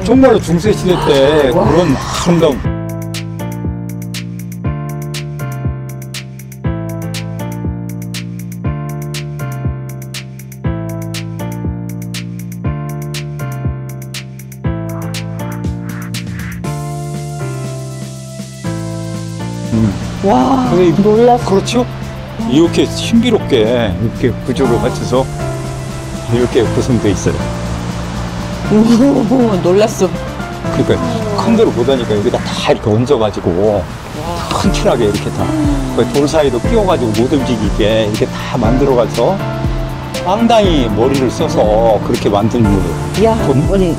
정말로 중세시대 때 그런 아름다운. 와, 놀랐어. 그렇죠? 이렇게 신비롭게 이렇게 구조를 갖춰서 이렇게 구성되어 있어요. 놀랐어. 그러니까 큰 데로 보다니까 여기다 다 이렇게 얹어가지고 튼튼하게 이렇게 다 돌 사이도 끼워가지고 못 움직이게 이렇게 다 만들어가서 상당히 머리를 써서 그렇게 만든 거예요. 이야,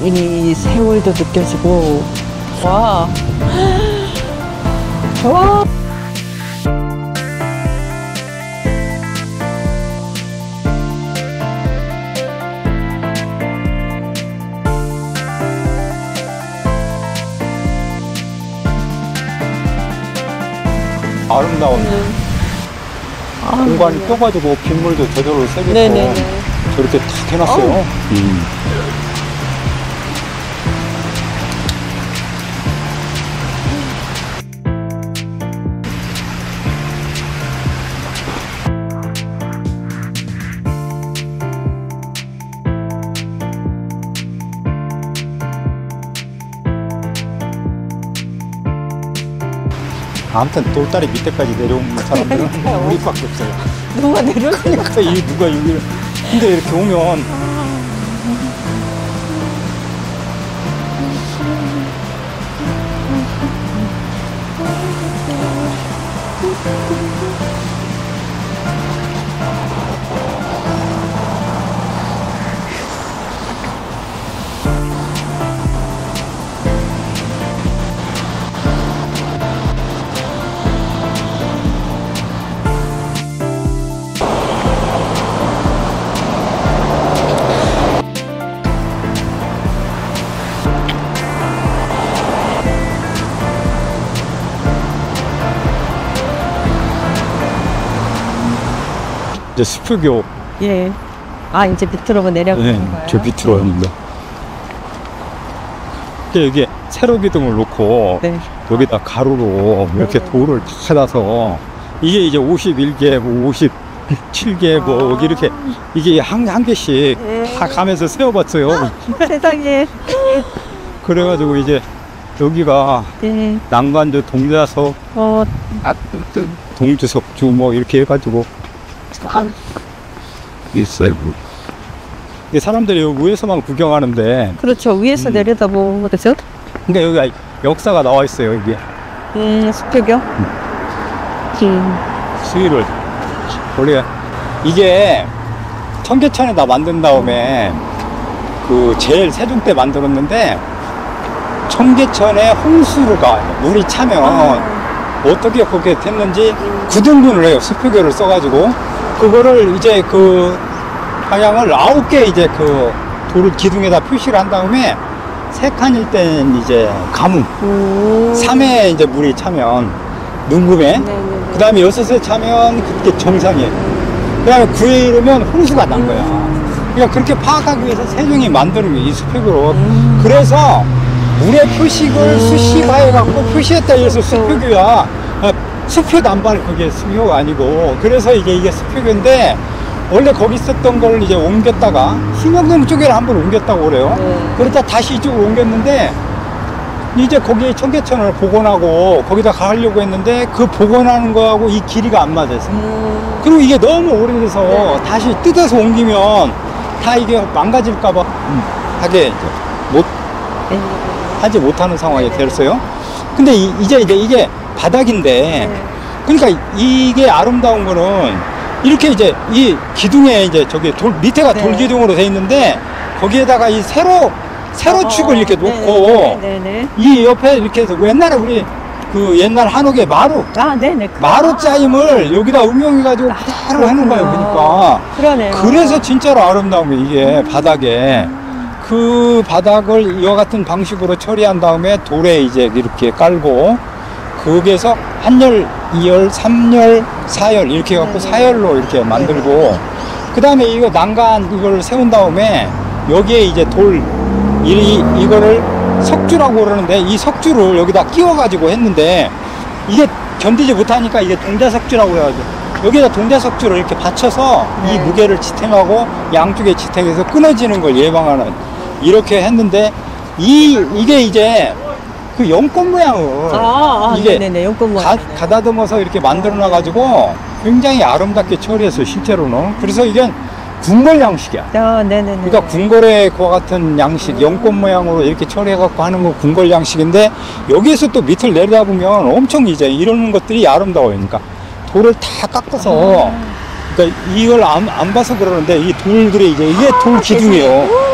이 세월도 느껴지고. 와. 와. 아름다운 공간이 껴가지고 빗물도 저절로 새게끔 저렇게 탁 해놨어요. 아무튼 돌다리 밑에까지 내려온 사람들은 우리밖에 없어요. 누가 내려오는 그러니까 이 누가 여기를. 근데 이렇게 오면 이제 수표교. 예. 아, 이제 밑으로 내려가는 거예요? 저 밑으로 합니다. 여기에 세로 기둥을 놓고 여기다 가로로 이렇게 돌을 찾아서 이게 이제 51개, 뭐 57개, 뭐 이렇게 이게 한 개씩 다 가면서 세워봤어요. 세상에. 그래가지고 이제 여기가 난간조, 동자석, 동주석, 주뭐 이렇게 해가지고 있어요. 사람들이 여기 위에서만 구경하는데. 그렇죠. 위에서 내려다보죠. 그러니까 여기가 역사가 나와 있어요. 이게. 수표교. 수위를 원래 이게 청계천에다 만든 다음에 그 제일 세종 때 만들었는데 청계천에 홍수가 물이 차면 어떻게 그렇게 됐는지 9등분을 해요. 수표교를 써가지고 그거를 이제 그 방향을 9개 이제 그 돌을 기둥에다 표시를 한 다음에 3칸일 때는 이제 가뭄, 3회 이제 물이 차면 능금에, 그 다음에 6회 차면 그때 정상이에요. 그 다음에 9회 이르면 홍수가 난 거야. 그러니까 그렇게 파악하기 위해서 세종이 만드는 거예요, 이 수표교로. 그래서 물의 표식을 수식화해갖고 표시했다 해서 수표교야. 수표 단발 그게 수표가 아니고. 그래서 이게 수표교인데 원래 거기 있었던 걸 이제 옮겼다가 신영동 쪽에 한번 옮겼다고 그래요. 그러다 다시 이쪽으로 옮겼는데 이제 거기에 청계천을 복원하고 거기다 가려고 했는데 그 복원하는 거하고 이 길이가 안 맞아서 그리고 이게 너무 오래돼서 다시 뜯어서 옮기면 다 이게 망가질까봐 하게 하지 못하는 상황이 됐어요. 근데 이제 이게 바닥인데 그러니까 이게 아름다운 거는 이렇게 이제 이 기둥에 이제 저기 밑에가 돌기둥으로 돼 있는데 거기에다가 이 세로축을 이렇게 놓고 이 옆에 이렇게 해서 옛날에 우리 그 옛날 한옥에 마루 짜임을 여기다 응용해가지고 그대로 해놓은 거예요. 그러니까 그러네요. 그래서 진짜로 아름다운 게 이게 바닥에 그 바닥을 이와 같은 방식으로 처리한 다음에 돌에 이제 이렇게 깔고 거기에서 한열, 2열, 3열, 4열 이렇게 해갖고 4열로 이렇게 만들고 그 다음에 이거 난간 이걸 세운 다음에 여기에 이제 돌 이거를 석주라고 그러는데 이 석주를 여기다 끼워가지고 했는데 이게 견디지 못하니까 이게 동자석주라고 해가지고 여기다 동자석주를 이렇게 받쳐서 이 무게를 지탱하고 양쪽에 지탱해서 끊어지는 걸 예방하는 이렇게 했는데 이게 이제 그 연꽃 모양을 이게 네네네, 연꽃 모양. 가다듬어서 이렇게 만들어 놔가지고 굉장히 아름답게 처리했어요, 실제로는. 그래서 이게 궁궐 양식이야. 네네네. 그러니까 궁궐의 그와 같은 양식, 연꽃 모양으로 이렇게 처리해갖고 하는 건 궁궐 양식인데 여기에서 또 밑을 내려다보면 엄청 이제 이런 것들이 아름다워요. 그러니까 돌을 다 깎아서 그러니까 이걸 안 봐서 그러는데 이 돌들이 이제 이게 돌 기둥이에요.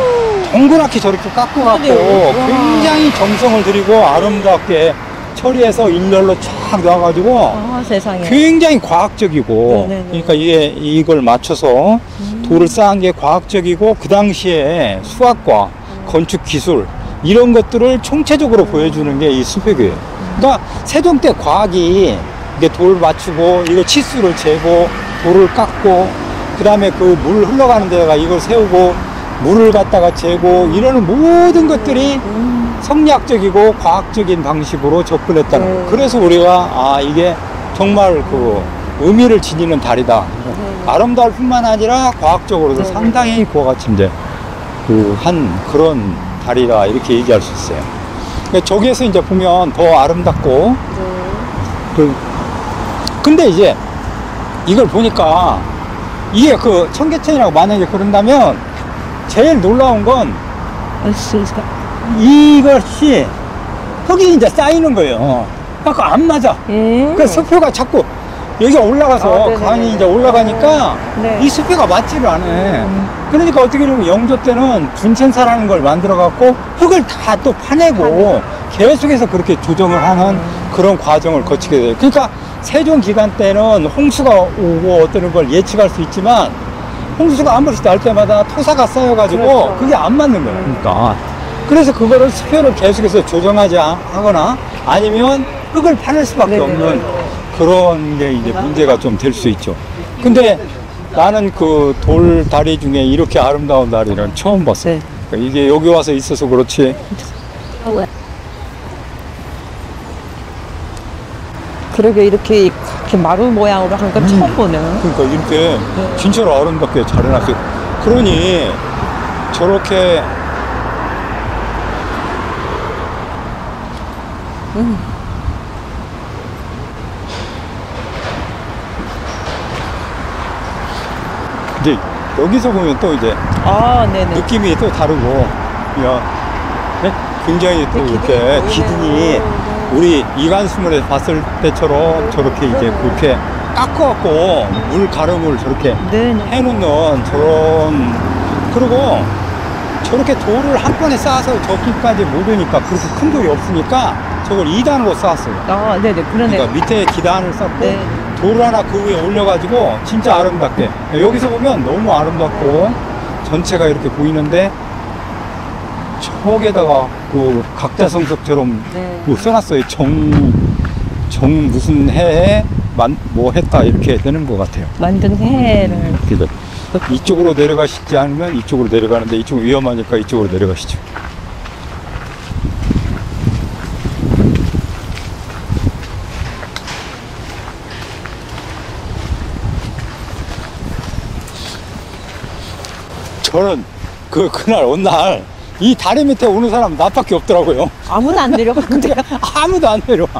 동그랗게 저렇게 깎아갖고 굉장히 정성을 들이고 아름답게 처리해서 일렬로 쫙 놔가지고 세상에. 굉장히 과학적이고 그러니까 이걸 맞춰서 돌을 쌓은 게 과학적이고 그 당시에 수학과 건축 기술 이런 것들을 총체적으로 보여주는 게 이 수표교예요. 그러니까 세종 때 과학이 이게 돌 맞추고 이거 치수를 재고 돌을 깎고 그 다음에 그 물 흘러가는 데다가 이걸 세우고 물을 갖다가 재고 이러는 모든 것들이 성리학적이고 과학적인 방식으로 접근했다는 거. 그래서 우리가 이게 정말 그 의미를 지니는 달이다. 아름다울 뿐만 아니라 과학적으로도 상당히 그와 같이 이제 한 그런 달이다 이렇게 얘기할 수 있어요. 그러니까 저기에서 이제 보면 더 아름답고 근데 이제 이걸 보니까 이게 그 청계천이라고 만약에 그런다면 제일 놀라운 건 이것이 흙이 이제 쌓이는 거예요. 그러니까 안 맞아. 그 수표가 자꾸 여기가 올라가서 강이 이제 올라가니까 이 수표가 맞지를 않아. 그러니까 어떻게 보면 영조 때는 분천사라는 걸 만들어 갖고 흙을 다 또 파내고 계속해서 그렇게 조정을 하는 그런 과정을 거치게 돼요. 그러니까 세종 기간 때는 홍수가 오고 어떤 걸 예측할 수 있지만 홍수가 한 번씩 날 때마다 토사가 쌓여가지고 그게 안 맞는 거예요. 그러니까 그래서 그거를 수표를 계속해서 조정하지 하거나 아니면 흙을 파낼 수밖에 없는 그런 게 이제 문제가 좀 될 수 있죠. 근데 나는 그 돌 다리 중에 이렇게 아름다운 다리는 처음 봤어요. 그러니까 이게 여기 와서 있어서 그렇지. 그러게 이렇게 마루 모양으로 한 건 처음 보네. 그러니까 이렇게 진짜로 아름답게 잘 해놨어요. 그러니 저렇게 이제 여기서 보면 또 이제 느낌이 또 다르고 굉장히 또 이렇게 기둥이 우리 이간수문에 봤을 때처럼 저렇게 이제 그렇게 깎아갖고 물 가름을 저렇게 해놓는 저런 그리고 저렇게 돌을 한 번에 쌓아서 저기까지 못 오니까 그렇게 큰 돌이 없으니까 저걸 2단으로 쌓았어요. 그러네요. 그러니까 밑에 기단을 쌓고 돌 하나 그 위에 올려가지고 진짜 아름답게 여기서 보면 너무 아름답고 전체가 이렇게 보이는데 저기에다가 그 각자성석처럼 뭐 써놨어요. 정 무슨 해에 뭐 했다 이렇게 되는 것 같아요. 만든 해를 이쪽으로 내려가시지 않으면 이쪽으로 내려가는데 이쪽 위험하니까 이쪽으로 내려가시죠. 저는 그날 온 날 이 다리 밑에 오는 사람 나밖에 없더라고요. 아무도 안 내려가는데요? 아무도 안 내려와.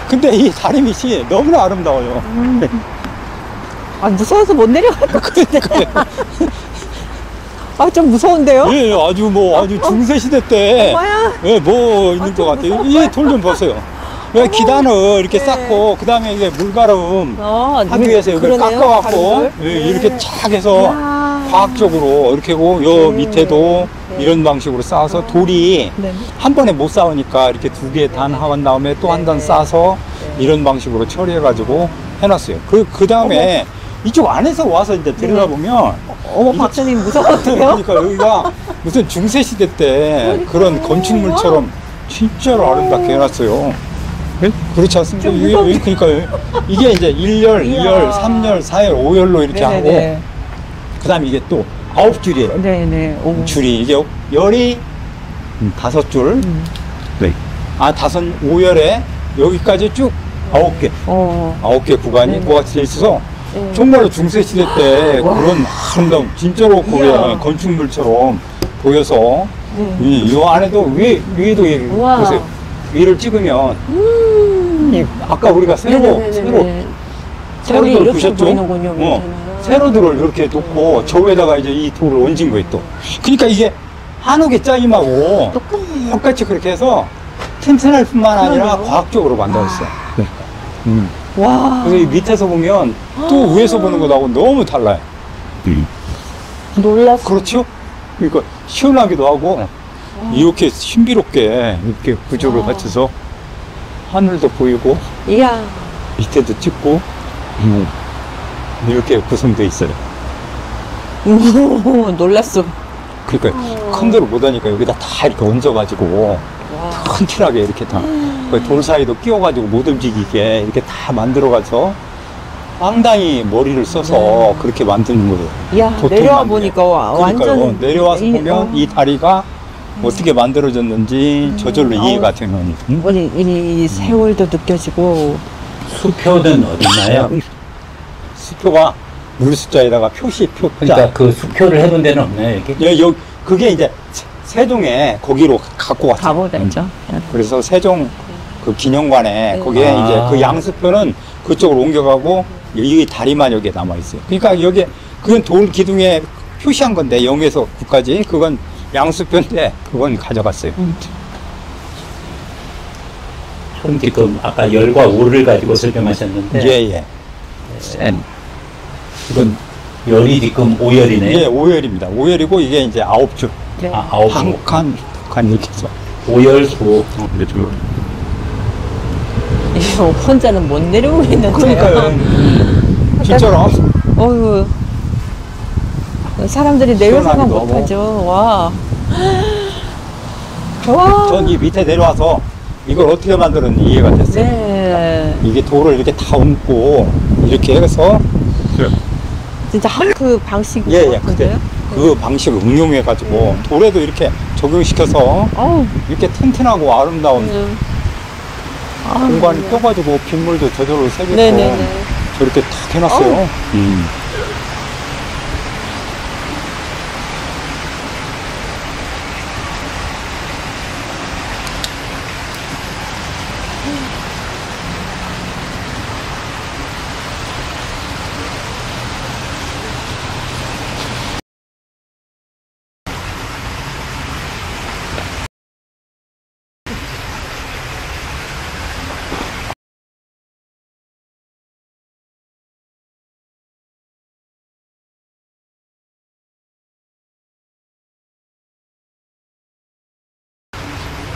근데 이 다리 밑이 너무나 아름다워요. 무서워서 못 내려갈 것 같은데. 좀 무서운데요? 예, 아주 중세시대 때. 예, 뭐 있는 것 같아요. 이 돌 좀 보세요. 기단을 이렇게 쌓고, 그 다음에 이게 물가름 하기 위해서 여기 깎아갖고, 이렇게 착 해서 과학적으로 이렇게 하고, 요 밑에도 이런 방식으로 쌓아서 돌이 한 번에 못 쌓으니까 이렇게 두 개 단 한 다음에 또 한 단 쌓아서 이런 방식으로 처리해가지고 해놨어요. 그 다음에 이쪽 안에서 와서 이제 들여다보면 박사님 무서워요? 그러니까 여기가 무슨 중세시대 때 그런 건축물처럼 진짜로 아름답게 해놨어요. 그렇지 않습니까? 그러니까 이게 이제 1열, 2열, 3열, 4열, 5열로 이렇게 하고 그 다음에 이게 또 9줄이에요. 네네. 오. 줄이 이게 열이 5줄. 네. 아, 5열에 여기까지 쭉 9개. 어. 9개 구간이 네네. 모아져 있어서 네. 정말로 중세시대 때 그런 아름다운 진짜로 거기에 건축물처럼 보여서 네. 이 안에도 위에도 우와. 보세요. 위를 찍으면 이 아까 우리가 네네네네. 세로들 이렇게 보셨죠? 보이는군요. 밑에는. 세로들을 이렇게 놓고 저 위에다가 이제 이 돌을 얹은 거예요 또. 그러니까 이게 한옥의 짜임하고 똑같네요. 똑같이 그렇게 해서 튼튼할 뿐만 아니라 그러네요. 과학적으로 만들었어요. 와. 그래서 이 밑에서 보면 또 위에서 보는 거하고 너무 달라요. 놀랐어. 그렇죠? 그러니까 시원하기도 하고 이렇게 신비롭게 이렇게 구조를 와. 갖춰서 하늘도 보이고 이야. 밑에도 찍고 이렇게 구성되어 있어요. 놀랐어. 그러니까 컨트롤 못하니까 여기다 다 이렇게 얹어가지고 와. 튼튼하게 이렇게 다 돌 사이도 끼워가지고 못 움직이게 이렇게 다 만들어가서 상당히 머리를 써서 그렇게 만드는 거예요. 이야. 보통 내려와 만드는 보니까 그러니까요. 완전. 내려와서 보면 이 다리가 어떻게 만들어졌는지 저절로 이해가 되는. 이 세월도 느껴지고. 수표는 어딨나요? 수표가 물 숫자에다가 표자. 그러니까 그 수표를 해둔 데는 없나요, 여기? 그게 이제 세종에 거기로 갖고 왔어요. 가보자죠. 그래서 세종 그 기념관에 네. 거기에 아. 이제 그 양수표는 그쪽으로 옮겨가고 이 다리만 여기에 남아 있어요. 그러니까 여기 그건 돌 기둥에 표시한 건데 0에서 9까지 그건 양수표인데 그건 가져갔어요. 지금 아까 열과 우를 가지고 설명하셨는데 예. 이건 열이 지금 5열이네요. 이게 5열입니다. 5열이고 이게 이제 9줄. 네. 아, 9수. 한 칸 이렇게 해서. 5열수. 그렇죠. 이거 혼자는 못 내려오겠는데요. 그러니까요. 진짜로. 어휴. 사람들이 내려 생각 시원하기도 못하죠. 와. 와. 전 이 밑에 내려와서 이걸 어떻게 만들었는지 이해가 됐어요. 네. 이게 돌을 이렇게 다 얹고 이렇게 해서 진짜 그 방식인 예, 것 그때 같은데요? 그 방식을 응용해가지고 돌에도 이렇게 적용시켜서 어우. 이렇게 튼튼하고 아름다운 아, 공간을 펴가지고 빗물도 저절로 새게끔 네네네. 저렇게 탁 해놨어요.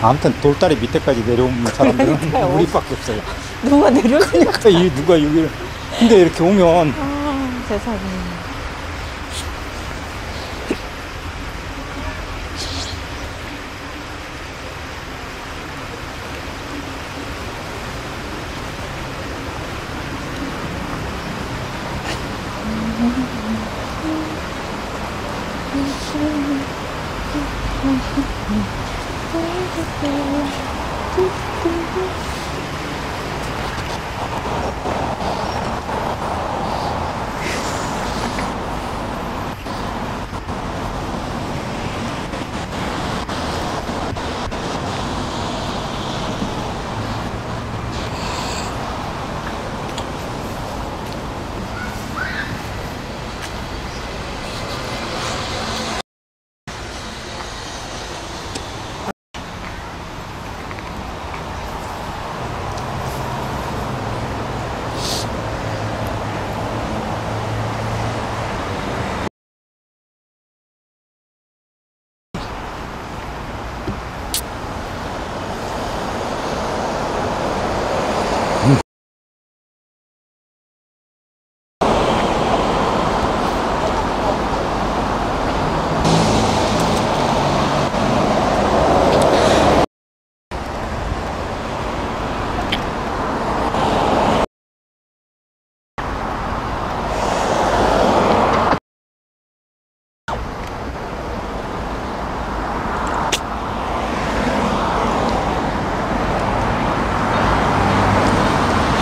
아무튼 돌다리 밑에까지 내려온 사람들은 그러니까요. 우리밖에 없어요. 누가 내려오니까. 그러니까 이 누가 여기를 근데 이렇게 오면 아, 세상에.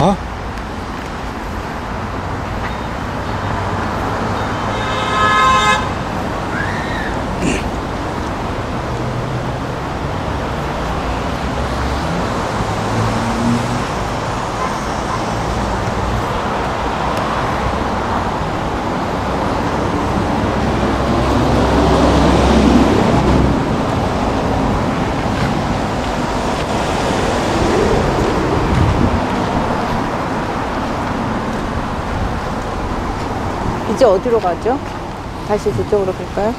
어? 이제 어디로 가죠? 다시 저쪽으로 갈까요?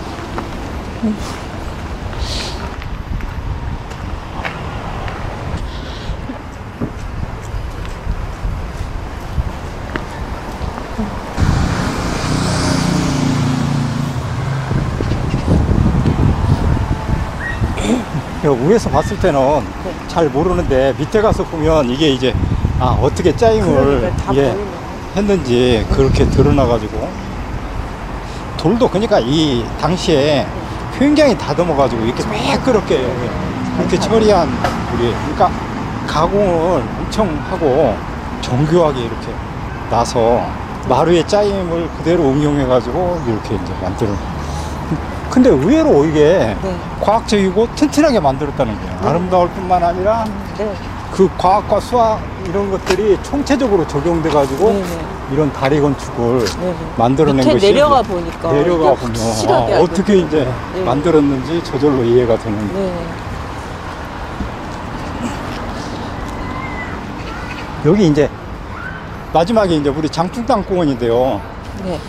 위에서 봤을 때는 네. 잘 모르는데 밑에 가서 보면 이게 이제 어떻게 짜임을 그러니까 다 예, 보이네. 했는지 그렇게 드러나가지고 돌도 그러니까 이 당시에 굉장히 다듬어가지고 이렇게 매끄럽게 이렇게 처리한 우리 그러니까 가공을 엄청 하고 정교하게 이렇게 나서 마루의 짜임을 그대로 응용해가지고 이렇게 이제 만드는. 근데 의외로 이게 네. 과학적이고 튼튼하게 만들었다는 거예요. 아름다울 뿐만 아니라 네. 그 과학과 수학 이런 것들이 총체적으로 적용돼가지고 네네. 이런 다리 건축을 네네. 만들어낸 밑에 것이 내려가 보니까 내려가 이게 보면 확실하게 아주 어떻게 이제 네. 만들었는지 저절로 이해가 되는. 네. 여기 이제 마지막에 이제 우리 장충땅 공원인데요. 네.